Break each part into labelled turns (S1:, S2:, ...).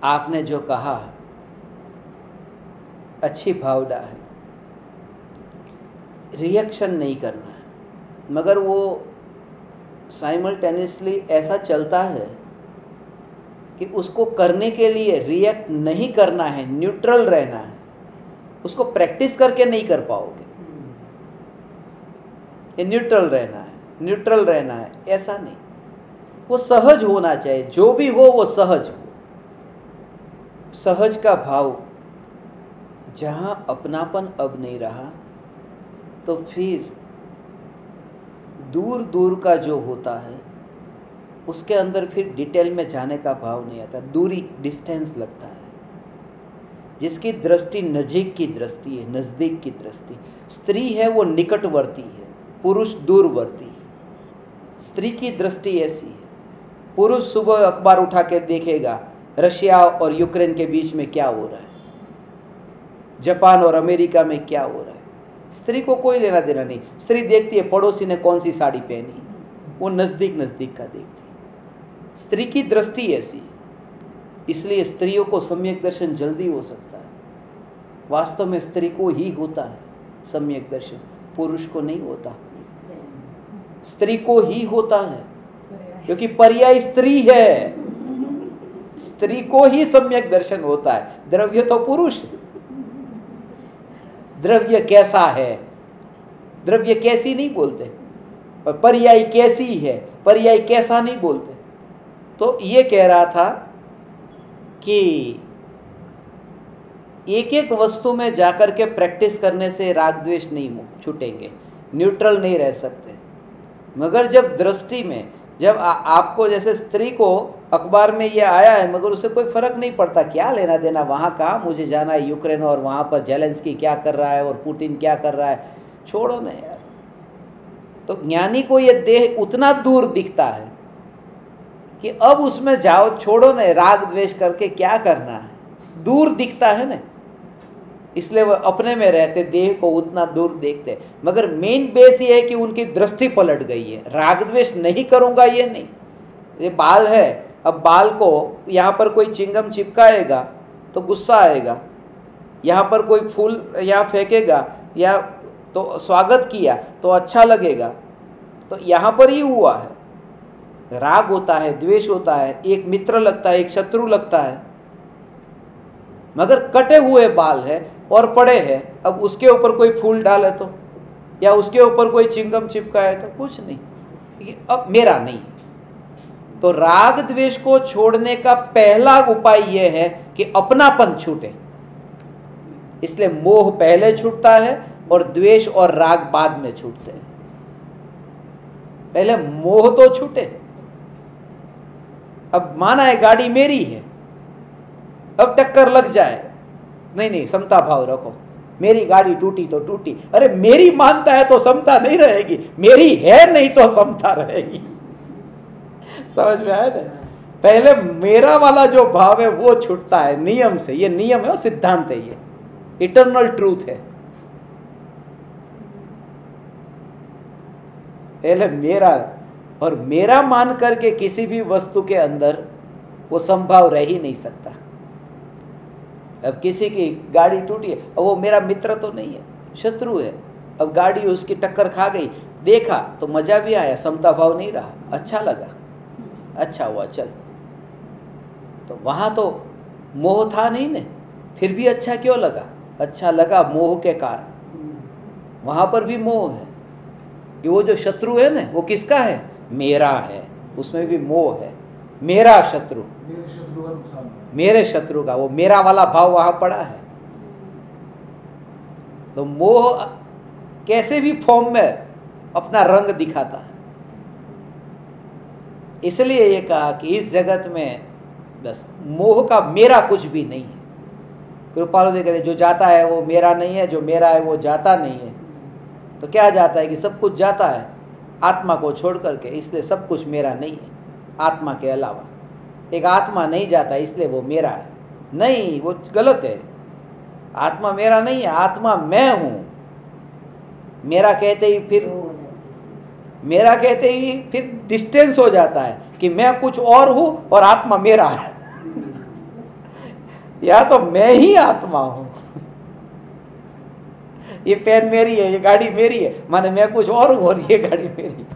S1: आपने जो कहा अच्छी भावना है, रिएक्शन नहीं करना है, मगर वो साइमल्टेनियसली ऐसा चलता है कि उसको करने के लिए रिएक्ट नहीं करना है, न्यूट्रल रहना है। उसको प्रैक्टिस करके नहीं कर पाओगे। ये न्यूट्रल रहना है, न्यूट्रल रहना है, ऐसा नहीं। वो सहज होना चाहिए, जो भी हो वो सहज हो। सहज का भाव, जहाँ अपनापन अब नहीं रहा, तो फिर दूर दूर का जो होता है उसके अंदर फिर डिटेल में जाने का भाव नहीं आता, दूरी, डिस्टेंस लगता है। जिसकी दृष्टि नजीक की दृष्टि है, नज़दीक की दृष्टि, स्त्री है वो निकटवर्ती है, पुरुष दूरवर्ती है। स्त्री की दृष्टि ऐसी है। पुरुष सुबह अखबार उठा के देखेगा रशिया और यूक्रेन के बीच में क्या हो रहा है, जापान और अमेरिका में क्या हो रहा है। स्त्री को कोई लेना देना नहीं। स्त्री देखती है पड़ोसी ने कौन सी साड़ी पहनी, वो नज़दीक नज़दीक का देखती है। स्त्री की दृष्टि ऐसी है, इसलिए स्त्रियों को सम्यक दर्शन जल्दी हो सकता है। वास्तव में स्त्री को ही होता है सम्यक दर्शन, पुरुष को नहीं होता। स्त्री को ही होता है, क्योंकि पर्याय स्त्री है। स्त्री को ही सम्यक दर्शन होता है। द्रव्य तो पुरुष। द्रव्य कैसा है, द्रव्य कैसी नहीं बोलते, और पर्याय कैसी है, पर्याय कैसा नहीं बोलते। तो ये कह रहा था कि एक एक वस्तु में जाकर के प्रैक्टिस करने से राग द्वेष नहीं छूटेंगे, न्यूट्रल नहीं रह सकते। मगर जब दृष्टि में, जब आपको, जैसे स्त्री को अखबार में ये आया है मगर उसे कोई फर्क नहीं पड़ता, क्या लेना देना, वहाँ कहाँ मुझे जाना है यूक्रेन, और वहाँ पर जेलेंस्की क्या कर रहा है और पुतिन क्या कर रहा है, छोड़ो ना यार। तो ज्ञानी को ये देह उतना दूर दिखता है कि अब उसमें जाओ, छोड़ो ना, राग द्वेष करके क्या करना है, दूर दिखता है ना, इसलिए वह अपने में रहते, देह को उतना दूर देखते। मगर मेन बेस ये है कि उनकी दृष्टि पलट गई है। राग द्वेष नहीं करूँगा ये नहीं। ये बाल है, अब बाल को यहाँ पर कोई चिंगम चिपकाएगा तो गुस्सा आएगा, यहाँ पर कोई फूल यहाँ फेंकेगा या तो स्वागत किया तो अच्छा लगेगा। तो यहाँ पर ही हुआ है। राग होता है, द्वेष होता है, एक मित्र लगता है, एक शत्रु लगता है। मगर कटे हुए बाल है और पड़े हैं, अब उसके ऊपर कोई फूल डाले तो, या उसके ऊपर कोई चिंगम चिपकाए तो कुछ नहीं, ये अब मेरा नहीं। तो राग द्वेष को छोड़ने का पहला उपाय यह है कि अपनापन छूटे। इसलिए मोह पहले छूटता है और द्वेष और राग बाद में छूटते हैं। पहले मोह तो छूटे। अब माना है गाड़ी मेरी है, अब टक्कर लग जाए, नहीं नहीं समता भाव रखो, मेरी गाड़ी टूटी तो टूटी, अरे मेरी मानता है तो समता नहीं रहेगी, मेरी है नहीं तो समता रहेगी। समझ में आया ना? पहले मेरा वाला जो भाव है वो छूटता है नियम से। ये नियम है, सिद्धांत है, ये इटर्नल ट्रूथ है। पहले मेरा, और मेरा मान करके किसी भी वस्तु के अंदर वो संभव रह ही नहीं सकता। अब किसी की गाड़ी टूटी है, अब वो मेरा मित्र तो नहीं है, शत्रु है। अब गाड़ी उसकी टक्कर खा गई, देखा तो मजा भी आया, समता भाव नहीं रहा, अच्छा लगा, अच्छा हुआ, चल। तो वहाँ तो मोह था नहीं ने, फिर भी अच्छा क्यों लगा? अच्छा लगा मोह के कारण। वहाँ पर भी मोह है कि वो जो शत्रु है ना, वो किसका है? मेरा है, उसमें भी मोह है। मेरा शत्रु, मेरे शत्रु का, वो मेरा वाला भाव वहाँ पड़ा है। तो मोह कैसे भी फॉर्म में अपना रंग दिखाता है। इसलिए ये कहा कि इस जगत में बस मोह का मेरा कुछ भी नहीं है। कृपालु जी कहते जो जाता है वो मेरा नहीं है, जो मेरा है वो जाता नहीं है। तो क्या जाता है कि सब कुछ जाता है आत्मा को छोड़ करके, इसलिए सब कुछ मेरा नहीं है आत्मा के अलावा। एक आत्मा नहीं जाता इसलिए वो मेरा है, नहीं, वो गलत है। आत्मा मेरा नहीं है, आत्मा मैं हूँ। मेरा कहते ही फिर डिस्टेंस हो जाता है कि मैं कुछ और हूँ और आत्मा मेरा है। या तो मैं ही आत्मा हूं, ये पेन मेरी है, ये गाड़ी मेरी है, माने मैं कुछ और हूं और ये गाड़ी मेरी।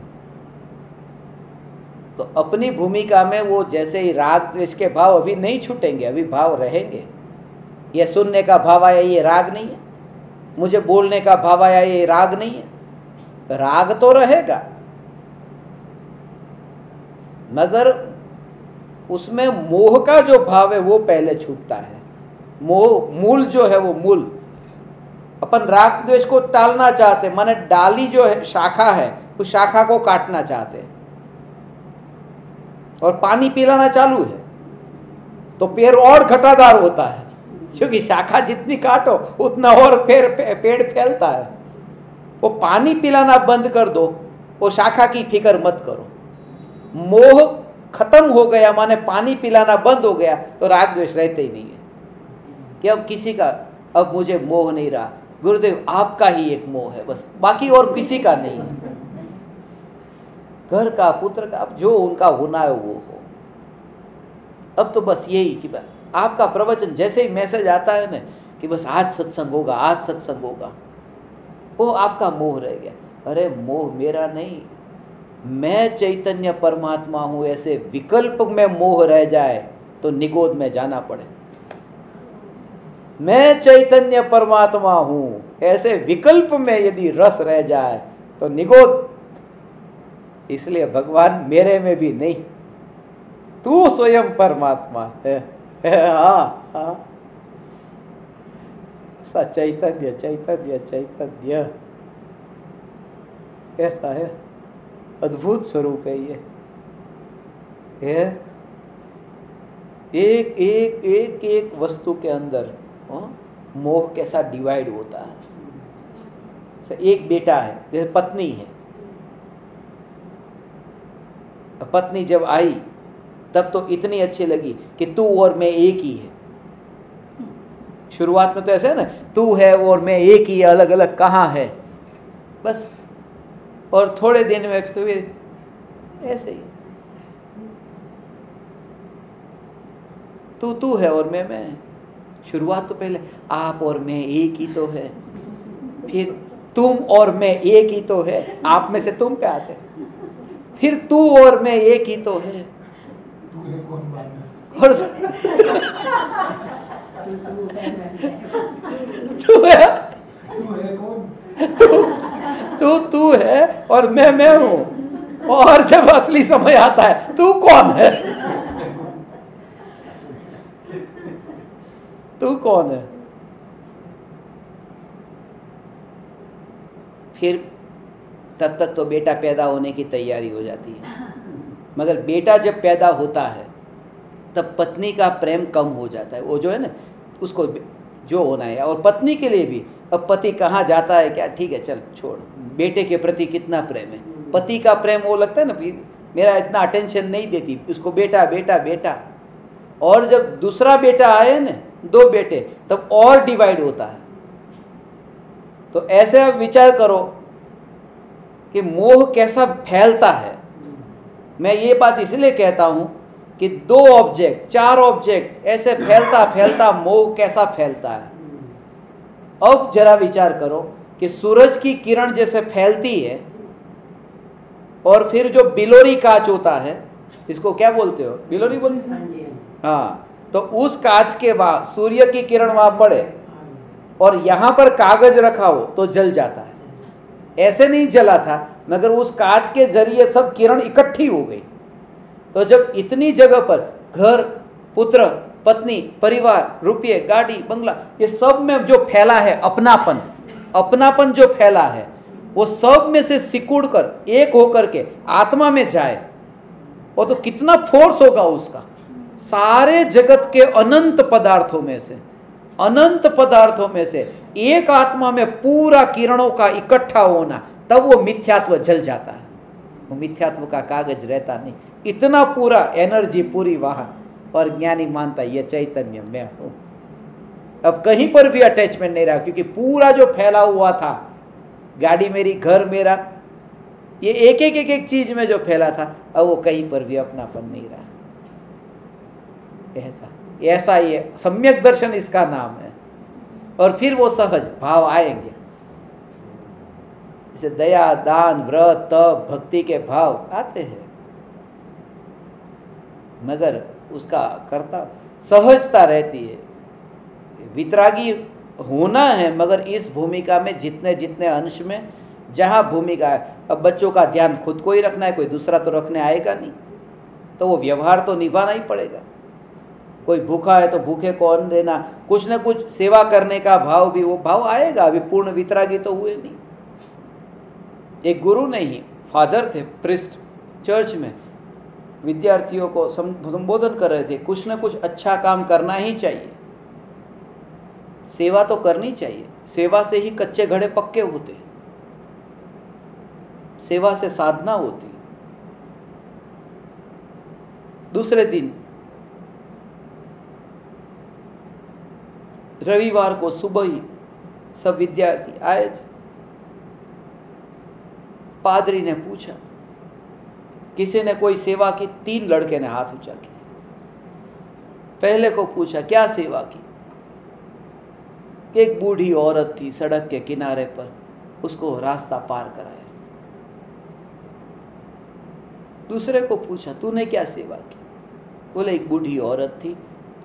S1: तो अपनी भूमिका में वो जैसे ही राग द्वेष के भाव अभी नहीं छूटेंगे, अभी भाव रहेंगे। ये सुनने का भाव आया, ये राग नहीं है। मुझे बोलने का भाव आया, ये राग नहीं है। राग तो रहेगा, मगर उसमें मोह का जो भाव है वो पहले छूटता है। मोह मूल जो है वो मूल, अपन राग द्वेष को टालना चाहते, माने डाली जो है शाखा है, उस शाखा को काटना चाहते, और पानी पिलाना चालू है तो पेड़ और घटादार होता है, क्योंकि शाखा जितनी काटो उतना और पेड़ फैलता है। वो पानी पिलाना बंद कर दो, वो शाखा की फिक्र मत करो। मोह खत्म हो गया, माने पानी पिलाना बंद हो गया, तो राग द्वेष रहते ही नहीं है कि अब किसी का, अब मुझे मोह नहीं रहा। गुरुदेव आपका ही एक मोह है बस, बाकी और किसी का नहीं है। घर का, पुत्र का, अब जो उनका होना है वो हो। अब तो बस यही कि आपका प्रवचन जैसे ही मैसेज आता है ना कि बस आज सत्संग होगा, आज सत्संग होगा, वो आपका मोह रह गया। अरे मोह मेरा नहीं, मैं चैतन्य परमात्मा हूं, ऐसे विकल्प में मोह रह जाए तो निगोद में जाना पड़े। मैं चैतन्य परमात्मा हूं, ऐसे विकल्प में यदि रस रह जाए तो निगोद। इसलिए भगवान मेरे में भी नहीं, तू स्वयं परमात्मा है। हाँ हाँ, ऐसा चैतन्य चैतन्य चैतन्य ऐसा है, अद्भुत स्वरूप है ये। एक एक एक एक वस्तु के अंदर मोह कैसा डिवाइड होता है। एक बेटा है, जैसे पत्नी है, पत्नी जब आई तब तो इतनी अच्छी लगी कि तू और मैं एक ही है। शुरुआत में तो ऐसे है ना, तू है और मैं एक ही, अलग अलग कहाँ है बस। और थोड़े दिन में फिर ऐसे ही तू है और मैं। शुरुआत तो पहले आप और मैं एक ही तो है, फिर तुम और मैं एक ही तो है, आप में से तुम पे आते, फिर तू और मैं एक ही तो है। और तू है और मैं हूं। और जब असली समय आता है, तू कौन है? तू कौन है? फिर तब तक तो बेटा पैदा होने की तैयारी हो जाती है। मगर बेटा जब पैदा होता है तब पत्नी का प्रेम कम हो जाता है। वो जो है ना, उसको जो होना है, और पत्नी के लिए भी, अब पति कहाँ जाता है क्या, ठीक है चल छोड़, बेटे के प्रति कितना प्रेम है। पति का प्रेम वो लगता है ना, मेरा इतना अटेंशन नहीं देती, उसको बेटा बेटा बेटा। और जब दूसरा बेटा आए ना, 2 बेटे, तब और डिवाइड होता है। तो ऐसे आप विचार करो कि मोह कैसा फैलता है। मैं ये बात इसलिए कहता हूं कि 2 ऑब्जेक्ट, 4 ऑब्जेक्ट ऐसे फैलता फैलता मोह कैसा फैलता है। अब जरा विचार करो कि सूरज की किरण जैसे फैलती है, और फिर जो बिलोरी कांच होता है, इसको क्या बोलते हो, बिलोरी बोलते हैं? हाँ, तो उस कांच के बाद सूर्य की किरण वहां पड़े और यहां पर कागज रखा हो तो जल जाता है। ऐसे नहीं जला था, मगर उस कांच के जरिए सब किरण इकट्ठी हो गई। तो जब इतनी जगह पर घर, पुत्र, पत्नी, परिवार, रुपये, गाड़ी, बंगला, ये सब में जो फैला है अपनापन, अपनापन जो फैला है, वो सब में से सिकुड़ कर एक होकर के आत्मा में जाए, वो तो कितना फोर्स होगा उसका। सारे जगत के अनंत पदार्थों में से, अनंत पदार्थों में से एक आत्मा में पूरा किरणों का इकट्ठा होना, तब वो मिथ्यात्व जल जाता है। वो मिथ्यात्व का कागज रहता नहीं, इतना पूरा एनर्जी पूरी वहां। और ज्ञानी मानता ये चैतन्य मैं हूं। अब कहीं पर भी अटैचमेंट नहीं रहा, क्योंकि पूरा जो फैला हुआ था, गाड़ी मेरी, घर मेरा, ये एक एक एक एक चीज में जो फैला था, अब वो कहीं पर भी अपनापन नहीं रहा। ऐसा ऐसा ही है, सम्यक दर्शन इसका नाम है। और फिर वो सहज भाव आएंगे, जैसे दया, दान, व्रत, तप, भक्ति के भाव आते हैं, मगर उसका कर्ता सहजता रहती है। वितरागी होना है, मगर इस भूमिका में जितने जितने अंश में जहाँ भूमिका है, अब बच्चों का ध्यान खुद को ही रखना है, कोई दूसरा तो रखने आएगा नहीं, तो वो व्यवहार तो निभाना ही पड़ेगा। कोई भूखा है तो भूखे को अन्न देना, कुछ न कुछ सेवा करने का भाव भी, वो भाव आएगा। अभी पूर्ण वितरागी तो हुए नहीं। एक गुरु नहीं, फादर थे, प्रिस्ट, चर्च में विद्यार्थियों को संबोधन कर रहे थे, कुछ न कुछ अच्छा काम करना ही चाहिए, सेवा तो करनी चाहिए। सेवा से ही कच्चे घड़े पक्के होते, सेवा से साधना होती। दूसरे दिन रविवार को सुबह ही सब विद्यार्थी आए थे। पादरी ने पूछा, किसी ने कोई सेवा की? 3 लड़के ने हाथ ऊंचा किया। पहले को पूछा, क्या सेवा की? एक बूढ़ी औरत थी सड़क के किनारे पर, उसको रास्ता पार कराया। दूसरे को पूछा, तूने क्या सेवा की? बोले, एक बूढ़ी औरत थी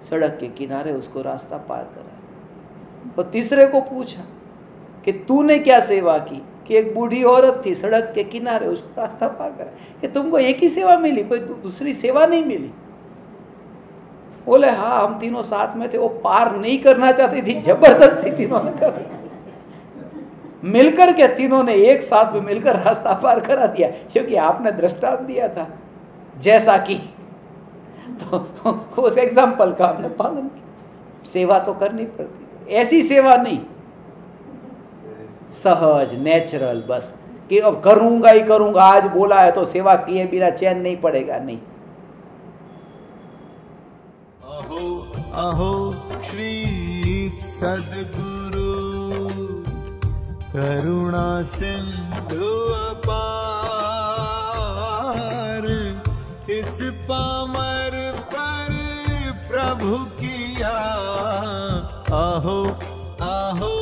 S1: सड़क के किनारे, उसको रास्ता पार कराया। और तीसरे को पूछा कि तूने क्या सेवा की? कि एक बूढ़ी औरत थी सड़क के किनारे, उसको रास्ता पार कराया। कि तुमको एक ही सेवा मिली, कोई दूसरी सेवा नहीं मिली? बोले, हाँ, हम तीनों साथ में थे, वो पार नहीं करना चाहती थी, जबरदस्ती तीनों ने कर मिलकर के, तीनों ने एक साथ में मिलकर रास्ता पार करा दिया, क्योंकि आपने दृष्टांत दिया था जैसा कि, तो उस एग्जाम्पल का हमने पालन किया। सेवा तो करनी पड़ती है, ऐसी सेवा नहीं, सहज, नेचुरल, बस कि अब करूंगा ही करूंगा, आज बोला है तो सेवा किए बिना चैन नहीं पड़ेगा, नहीं।
S2: अहो अहो श्री सद्गुरु करुणा सिंधु अपार, इस पामर पर प्रभु किया। आहो आहो